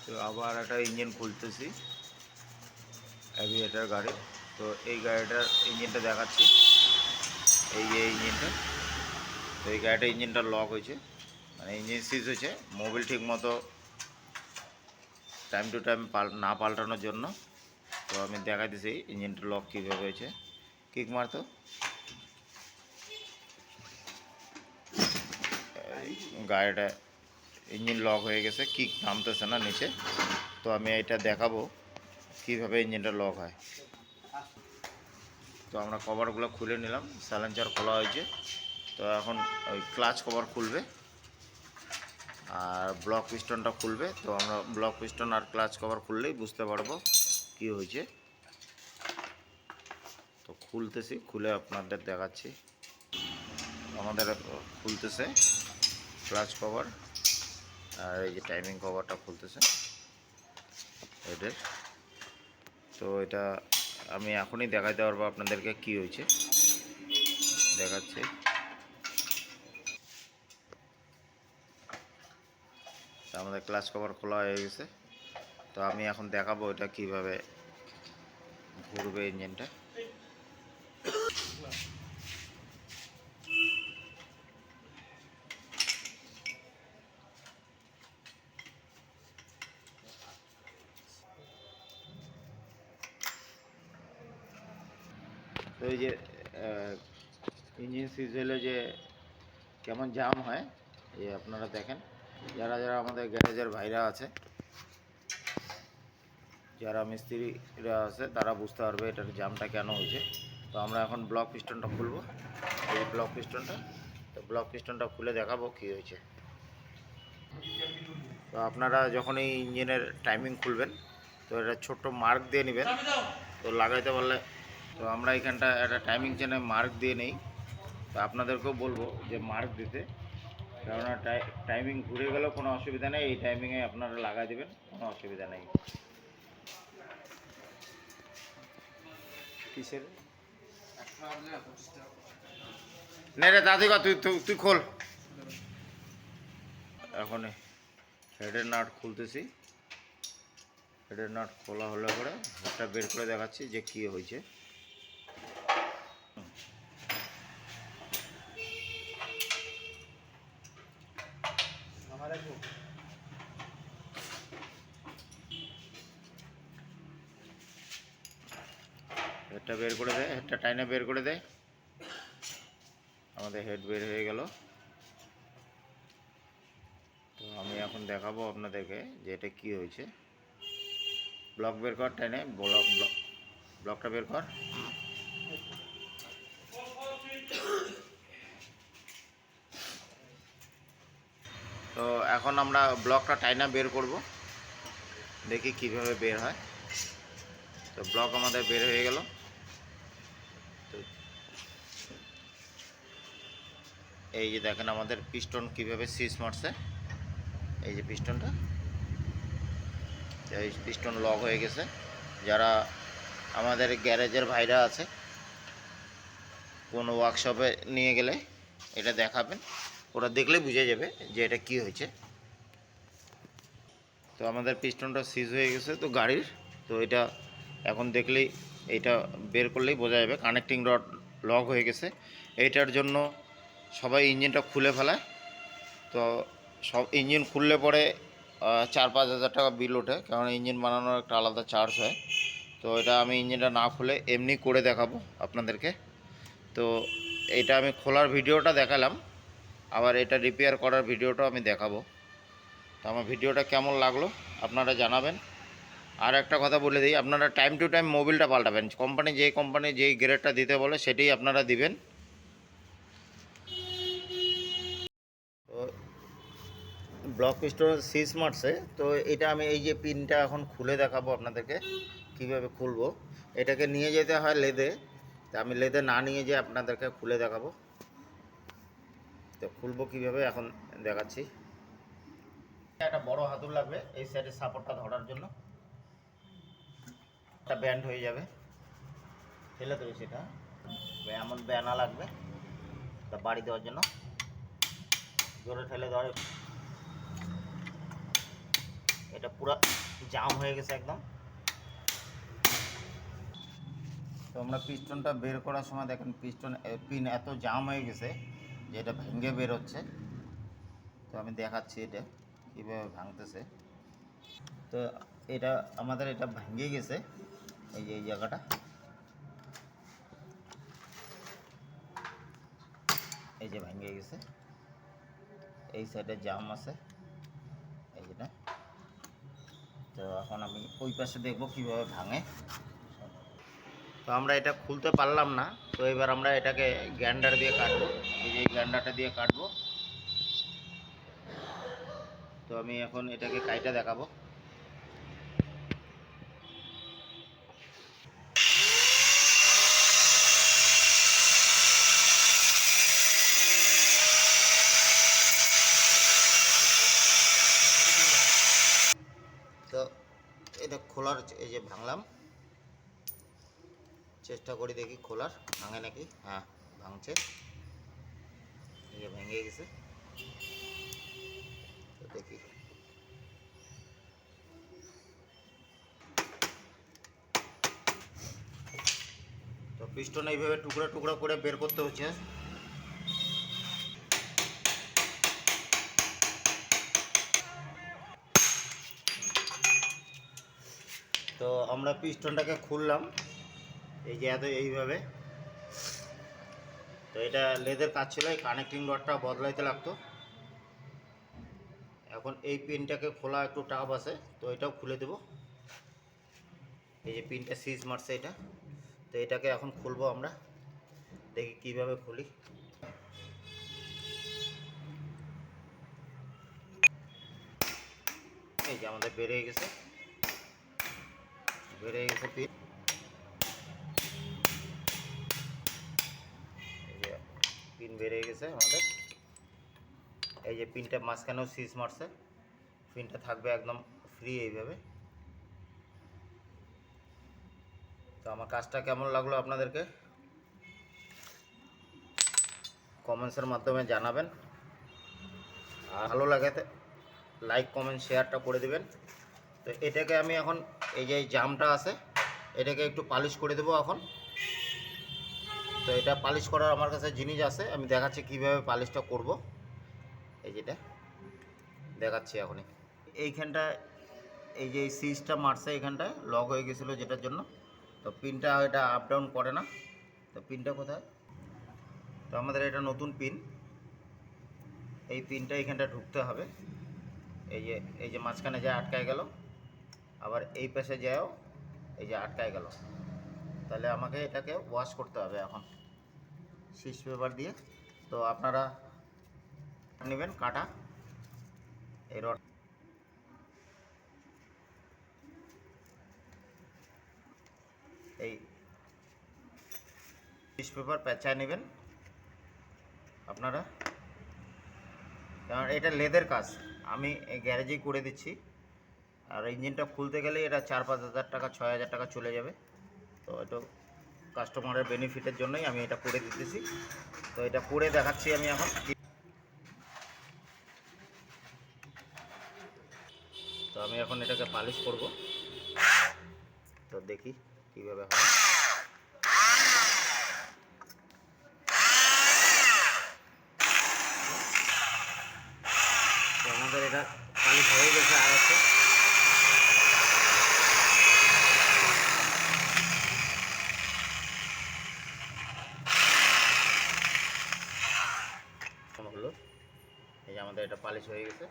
তো আবার একটা ইঞ্জিন খুলতেছি অ্যাভিয়েটার গাড়ি। তো এই গাড়িটার ইঞ্জিনটা দেখাচ্ছি, এই যে ইঞ্জিনটা। তো এই গাড়িটা ইঞ্জিনটা লক হয়েছে, মানে ইঞ্জিন সিজ হয়েছে, মোবিল ঠিক মতো টাইম টু টাইম না পাল্টানোর জন্য। তো আমি দেখাইতেছি ইঞ্জিনটা লক কীভাবে হয়েছে। কিক মারতো, গাড়িটা ইঞ্জিন লক হয়ে গেছে, কিক নামতেছে না নিচে। তো আমি এটা দেখাবো কীভাবে ইঞ্জিনটা লক হয়। তো আমরা কভারগুলো খুলে নিলাম, সাইলেন্সার খোলা হয়েছে। তো এখন ওই ক্লাচ কভার খুলবে আর ব্লক পিস্টনটা খুলবে। তো আমরা ব্লক পিস্টন আর ক্লাচ কভার খুললেই বুঝতে পারবো কি হয়েছে। তো খুলতেছি, খুলে আপনাদের দেখাচ্ছি। আমাদের খুলতেছে ক্লাচ কভার আর এই যে টাইমিং কভারটা খুলতেছে এদের। তো এটা আমি এখনই দেখাইতে পারবো আপনাদেরকে কি হয়েছে, দেখাচ্ছি। আমাদের ক্লাচ কভার খোলা হয়ে গেছে। তো আমি এখন দেখাবো এটা কিভাবে ঘুরবে ইঞ্জিনটা। তো এই যে ইঞ্জিন সিজ হলে যে কেমন জাম হয়, এই আপনারা দেখেন। যারা যারা আমাদের গ্যারেজের ভাইরা আছে, যারা মিস্ত্রিরা আছে, তারা বুঝতে পারবে এটার জামটা কেন হয়েছে। তো আমরা এখন ব্লক পিস্টনটা খুলবো, এই ব্লক পিস্টনটা। তো ব্লক পিস্টনটা খুলে দেখাবো কী হয়েছে। তো আপনারা যখন এই ইঞ্জিনের টাইমিং খুলবেন, তো এটা ছোট্ট মার্ক দিয়ে নেবেন। তো লাগাইতে পারলে, তো আমরা এখানটা একটা টাইমিং চেনে মার্ক দিয়ে নেই। তো আপনাদেরকেও বলবো যে মার্ক দিতে, কেননা টাইমিং ঘুরে গেলেও কোনো অসুবিধা নেই, এই টাইমিংয়ে আপনারা লাগাই দেবেন, কোনো অসুবিধা নেই। কিসের নে রে দাদি, তুই তুই খোল। এখন হেডের নাট খুলতেছি। হেডের নাট খোলা হলে পরে হেডটা বের করে দেখাচ্ছি যে কী হয়েছে। হেডটা বের করে দেয়, হেডটা টাইনে বের করে দেয়। আমাদের হেড বের হয়ে গেল। তো আমি এখন দেখাবো আপনাদেরকে যে এটা কী হয়েছে। ব্লক বের কর, টাইনে ব্লকটা বের কর। তো এখন আমরা ব্লকটা টাইনা বের করব, দেখি কিভাবে বের হয়। তো ব্লক আমাদের বের হয়ে গেল। তো এই যে দেখেন আমাদের পিস্টন কিভাবে সিজ মারছে, এই যে পিস্টনটা, এই পিস্টন লক হয়ে গেছে। যারা আমাদের গ্যারেজের ভাইরা আছে, কোনো ওয়ার্কশপে নিয়ে গেলে এটা দেখাবেন, ওরা দেখলে বুঝে যাবে যে এটা কি হয়েছে। তো আমাদের পিস্টনটা সিজ হয়ে গেছে তো গাড়ির। তো এটা এখন দেখলেই, এটা বের করলেই বোঝা যাবে কানেক্টিং রড লক হয়ে গেছে। এইটার জন্য সবাই ইঞ্জিনটা খুলে ফেলায়। তো সব ইঞ্জিন খুললে পরে 4-5 হাজার টাকা বিল ওঠে, কারণ ইঞ্জিন বানানোর একটা আলাদা চার্জ হয়। তো এটা আমি ইঞ্জিনটা না খুলে এমনি করে দেখাবো আপনাদেরকে। তো এটা আমি খোলার ভিডিওটা দেখালাম, আবার এটা রিপেয়ার করার ভিডিওটাও আমি দেখাবো। তো আমার ভিডিওটা কেমন লাগলো আপনারা জানাবেন। আর একটা কথা বলে দিই, আপনারা টাইম টু টাইম মোবিলটা পাল্টাবেন। কোম্পানি যেই গ্রেডটা দিতে বলে সেটাই আপনারা দিবেন। তো ব্লক পিস্টন সিজ মারছে। তো এটা আমি এই যে পিনটা এখন খুলে দেখাবো আপনাদেরকে কিভাবে খুলবো। এটাকে নিয়ে যেতে হয় লেদে, তা আমি লেদে না নিয়ে যেয়ে আপনাদেরকে খুলে দেখাবো। তো খুলবো কিভাবে এখন দেখাচ্ছি। একটা বড় হাতুড় লাগবে এই সাইডের সাপোর্টটা ধরার জন্য, একটা ব্যান্ড হয়ে যাবে, ফেলে দেবে সেটা, এমন ব্যানা লাগবে তা বাড়ি দেওয়ার জন্য, জোরে ঠেলে দেওয়ার। এটা পুরো জাম হয়ে গেছে একদম। তো আমরা পিস্টনটা বের করার সময় দেখেন পিন এত জাম হয়ে গেছে যে এটা ভেঙে বের হচ্ছে। তো আমি দেখাচ্ছি এটা কীভাবে ভাঙতেছে। তো এটা আমাদের এটা ভেঙে গেছে, এই যে এই জায়গাটা, এই যে ভেঙে গেছে, এই সাইডে জাম আছে এই যেটা। তো এখন আমি ওই পাশে দেখবো কীভাবে ভাঙে। তো আমরা এটা খুলতে পারলাম না, তো এবার আমরা এটাকে গ্রাইন্ডার দিয়ে কাটবো, এই যে গ্রাইন্ডারটা দিয়ে কাটবো। তো আমি এখন এটাকে কাইটা দেখাবো। তো এটা খোলার, এই যে ভাঙলাম, চেষ্টা করি দেখি খোলার, ভাঙে নাকি। হ্যাঁ ভাঙছে, এই যে ভেঙে গেছে। তো দেখি, তো পিস্টন এইভাবে টুকরা টুকরা করে বের করতে হচ্ছে। তো আমরা পিস্টনটাকে খুললাম, এই যে এত এইভাবে। তো এটা লেদের কাজ ছিল, এই কানেক্টিং রডটা বদলাইতে লাগতো। এখন এই পিনটাকে খোলা একটু টাফ আছে, তো এটাও খুলে দেব। এই যে পিনটা সিজ মারছে এটা, তো এটাকে এখন খুলবো আমরা, দেখি কিভাবে খুলি। এই যে আমাদের বেরিয়ে গেছে পিন, এই যে পিন বেরিয়ে গেছে আমাদের। এই যে পিনটা মাঝখানেও সিজ মারছে, পিনটা থাকবে একদম ফ্রি এইভাবে। তো আমার কাজটা কেমন লাগলো আপনাদেরকে কমেন্টসের মাধ্যমে জানাবেন, আর ভালো লাগে লাইক কমেন্ট শেয়ারটা করে দেবেন। তো এটাকে আমি এখন, এই যে জামটা আছে, এটাকে একটু পালিশ করে দেবো এখন। তো এটা পালিশ করার আমার কাছে জিনিস আছে, আমি দেখাচ্ছি কিভাবে পালিশটা করব। এই যেটা দেখাচ্ছি এখনই, এইখানটা এই যে সিজটা মারছে, এখানটায় লক হয়ে গেছিলো যেটার জন্য। তো পিনটা এটা আপ ডাউন করে না। তো পিনটা কোথায়? তো আমাদের এটা নতুন পিন, এই পিনটা এখানটা ঢুকতে হবে। এই যে মাঝখানে যা আটকায় গেল, আবার এই পাশে যাও, এই যে আটকায় গেল। তাহলে আমাকে এটাকে ওয়াশ করতে হবে এখন সিস পেপার দিয়ে। তো আপনারা নেবেন কাটা এই রড, এই সিস পেপার পেঁচায় নেবেন আপনারা, কারণ এটা লেদের কাজ, আমি গ্যারেজেই করে দিচ্ছি। আর ইঞ্জিনটা খুলতে গেলে এটা 4-5 হাজার টাকা, 6 হাজার টাকা চলে যাবে। তো এটা কাস্টমারের বেনিফিটের জন্যই আমি এটা করে দিতেছি। তো এটা করে দেখাচ্ছি আমি এখন। তো আমি এখন এটাকে পালিশ করব, তো দেখি কীভাবে হয়। তো আমাদের এটা পালিশ হয়ে গেছে, আর আছে। হলো, এই যে আমাদের এটা পালিশ হয়ে গেছে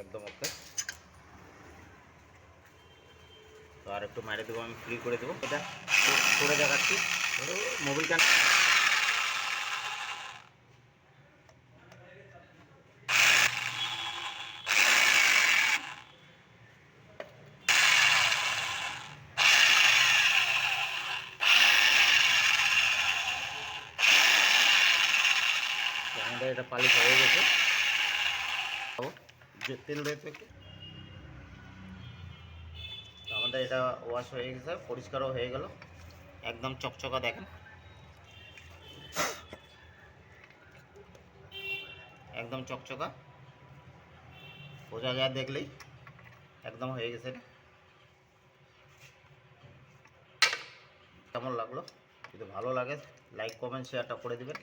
একদম ওকে। তো আর একটু মারে দেবো, আমি ফ্রি করে দেবো। এটা করে দেখাচ্ছি, মোবিলটা আমাদের এটা পালিশ হয়ে গেছে। তেল দিতে একটু, আমাদের এটা ওয়াশ হয়ে গেছে, পরিষ্কারও হয়ে গেল, একদম চকচকা দেখেন, একদম চকচকা বোঝা যায় দেখলেই একদম হয়ে গেছে। কেমন লাগলো? যদি ভালো লাগে লাইক কমেন্ট শেয়ারটা করে দিবেন।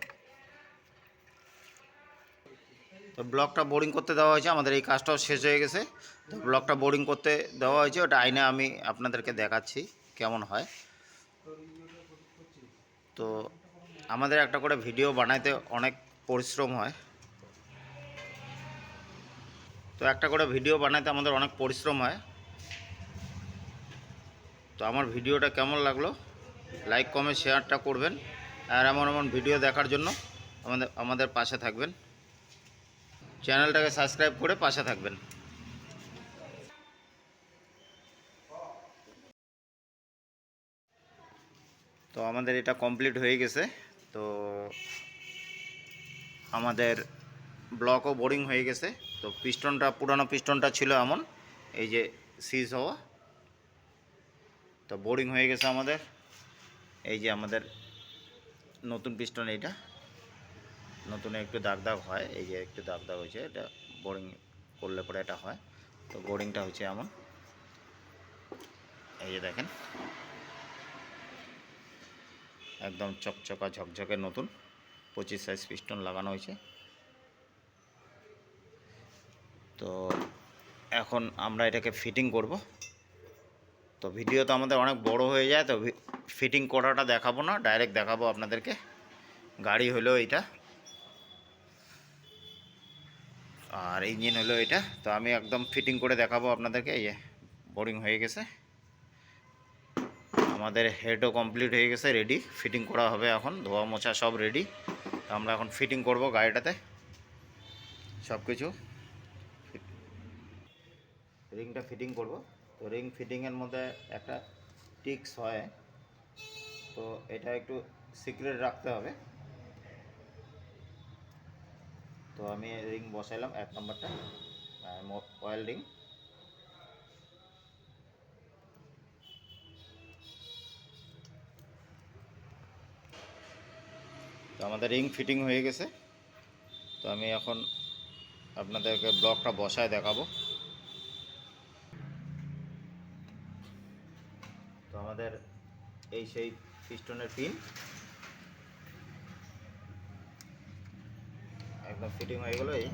তো ব্লকটা বোরিং করতে দেওয়া হয়েছে, আমাদের এই কাজটাও শেষ হয়ে গেছে। তো ব্লকটা বোরিং করতে দেওয়া হয়েছে, ওটা আইনে আমি আপনাদেরকে দেখাচ্ছি কেমন হয়। তো আমাদের একটা করে ভিডিও বানাইতে অনেক পরিশ্রম হয়। তো একটা করে ভিডিও বানাইতে আমাদের অনেক পরিশ্রম হয়। তো আমার ভিডিওটা কেমন লাগলো লাইক কমেন্ট শেয়ারটা করবেন, আর এমন এমন ভিডিও দেখার জন্য আমাদের পাশে থাকবেন, চ্যানেলটাকে সাবস্ক্রাইব করে পাশে থাকবেন। তো আমাদের এটা কমপ্লিট হয়ে গেছে। তো আমাদের ব্লকও বোরিং হয়ে গেছে। তো পিস্টনটা, পুরানো পিস্টনটা ছিল এমন, এই যে সিজ হওয়া, তো বোরিং হয়ে গেছে আমাদের। এই যে আমাদের নতুন পিস্টন, এইটা নতুন একটু দাগ দাগ হয়, এই যে একটু দাগ দাগ হয়েছে, এটা বোরিং করলে পরে এটা হয়। তো বোরিংটা হচ্ছে এমন, এই যে দেখেন একদম চকচকা ঝকঝকে নতুন 25 সাইজ পিস্টন লাগানো হয়েছে। তো এখন আমরা এটাকে ফিটিং করব। তো ভিডিও তো আমাদের অনেক বড় হয়ে যায়, তো ফিটিং করাটা দেখাবো না, ডাইরেক্ট দেখাবো আপনাদেরকে। গাড়ি হলো এইটা আর ইঞ্জিন হলো এটা। তো আমি একদম ফিটিং করে দেখাবো আপনাদেরকে। এই যে বোরিং হয়ে গেছে, আমাদের হেডও কমপ্লিট হয়ে গেছে, রেডি, ফিটিং করা হবে এখন, ধোয়া মোছা সব রেডি। তো আমরা এখন ফিটিং করব গাড়িটাতে সব কিছু। রিংটা ফিটিং করব। তো রিং ফিটিংয়ের মধ্যে একটা টিক্স হয়, তো এটা একটু সিক্রেট রাখতে হবে। তো আমি রিং বসাইলাম 1 নম্বরটা, অয়েল রিং। তো আমাদের রিং ফিটিং হয়ে গেছে। তো আমি এখন আপনাদেরকে ব্লকটা বসায় দেখাবো। তো আমাদের এই সেই পিস্টনের পিন একদম ফিটিং হয়ে গেল। এই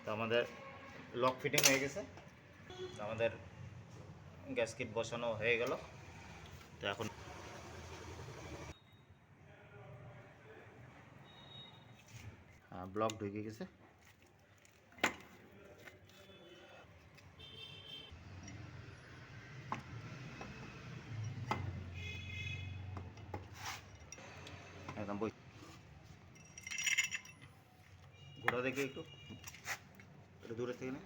তো আমাদের লক ফিটিং হয়ে গেছে। তো আমাদের গ্যাসকিট বসানো হয়ে গেল। তো এখন ব্লক ঢুকে গেছে। একদম বই ঘোরা দেখি একটু দূরে থেকে না।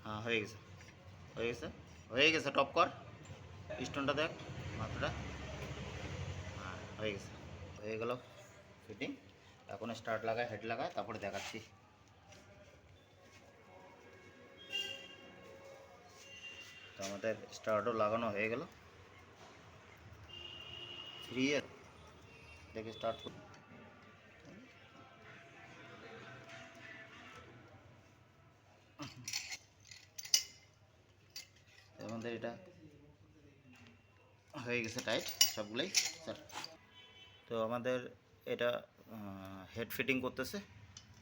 হ্যাঁ হয়ে গেছে, হয়ে গেছে, হয়ে গেছে। টপ কর, স্টোনটা দেখ, মাথাটা। হ্যাঁ হয়ে গেছে, হয়ে গেল ফিটিং। এখন স্টার্ট লাগায়, হেড লাগায়, তারপরে দেখাচ্ছি। তো আমাদের স্টার্টও লাগানো হয়ে গেল। 3 দেখে স্টার্ট করি। আমাদের এটা হয়ে গেছে টাইট সবগুলোই স্যার। তো আমাদের এটা হেড ফিটিং করতেছে।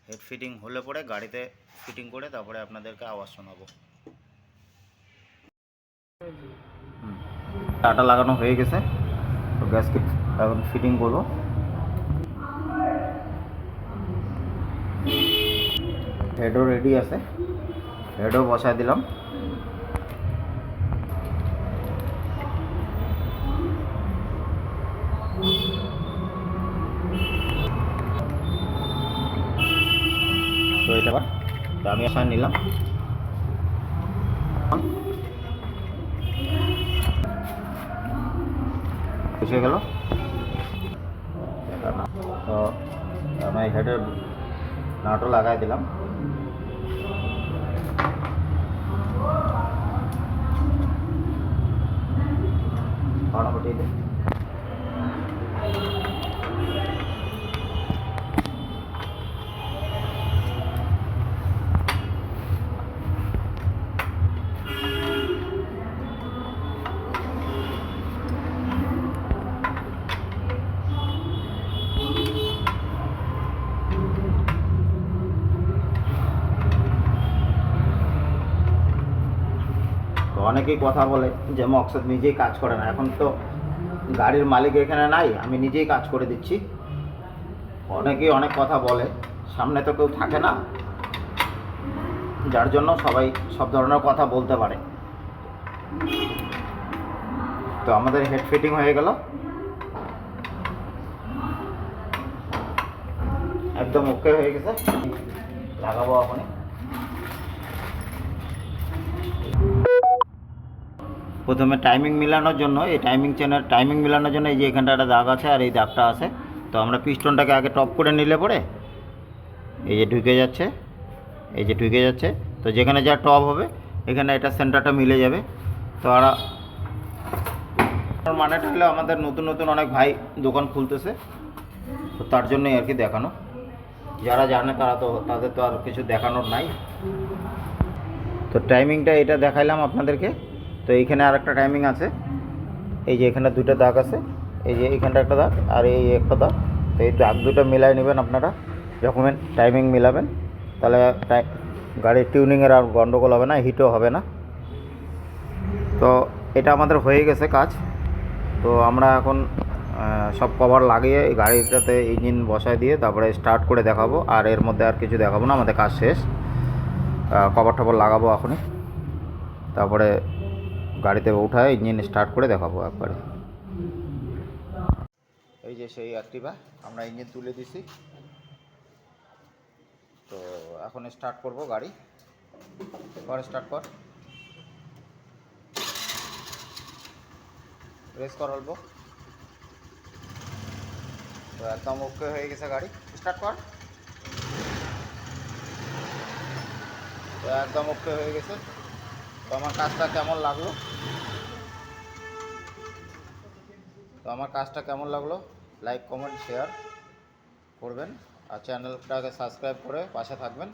হেড ফিটিং হলে পরে গাড়িতে ফিটিং করে তারপরে আপনাদেরকে আওয়াজ শোনাবো। টাটা লাগানো হয়ে গেছে। তো গ্যাসকিট এখন ফিটিং করবো। হেডও রেডি আছে, হেডও বসায় দিলাম। তো এটা আমি আসায় নিলাম। এসে গেল। তো আমি হেডের নাটও লাগাই দিলাম। তো মোটামুটি তো অনেকেই কথা বলে যে মকসদ নিজেই কাজ করে না। এখন তো গাড়ির মালিক এখানে নাই, আমি নিজেই কাজ করে দিচ্ছি। অনেকেই অনেক কথা বলে, সামনে তো কেউ থাকে না, যার জন্য সবাই সব ধরনের কথা বলতে পারে। তো আমাদের হেড ফিটিং হয়ে গেল, একদম ওকে হয়ে গেছে। লাগাবো এখন। প্রথমে টাইমিং মেলানোর জন্য, এই টাইমিং মেলানোর জন্য এই যে এখানটা একটা দাগ আছে আর এই দাগটা আছে। তো আমরা পিস্টনটাকে আগে টপ করে নিলে পরে এই যে ঢুকে যাচ্ছে, এই যে ঢুকে যাচ্ছে। তো যেখানে যা টপ হবে এখানে এটা সেন্টারটা মিলে যাবে। তো মানেটা হলো আমাদের নতুন নতুন অনেক ভাই দোকান খুলতেছে, তো তার জন্যই আর কি দেখানো। যারা জানে তারা তো, তাদের তো আর কিছু দেখানোর নাই। তো টাইমিংটা এটা দেখাইলাম আপনাদেরকে। তো এইখানে আর একটা টাইমিং আছে, এই যে এখানে দুটো দাগ আছে, এই যে এইখানটা একটা দাগ আর এই একটা দাগ। তো এই দাগ দুটো মিলাই নেবেন আপনারা যখন টাইমিং মিলাবেন, তাহলে গাড়ির টিউনিংয়ের আর গন্ডগোল হবে না, হিটও হবে না। তো এটা আমাদের হয়ে গেছে কাজ। তো আমরা এখন সব কভার লাগিয়ে গাড়িটাতে ইঞ্জিন বসায় দিয়ে তারপরে স্টার্ট করে দেখাবো। আর এর মধ্যে আর কিছু দেখাবো না, আমাদের কাজ শেষ। কভার টভার লাগাবো এখনই, তারপরে গাড়িতে উঠায় ইঞ্জিন স্টার্ট করে দেখাবো একবারে। এই যে সেই অ্যাক্টিভা, আমরা ইঞ্জিন তুলে দিছি। তো এখন স্টার্ট করব গাড়ি। স্টার্ট কর, রেস কর অল্প। তো একদম ওকে হয়ে গেছে গাড়ি, স্টার্ট কর। তো একদম ওকে হয়ে গেছে। তো আমার কাজটা কেমন লাগলো, লাইক কমেন্ট শেয়ার করবেন আর চ্যানেলটাকে সাবস্ক্রাইব করে পাশে থাকবেন।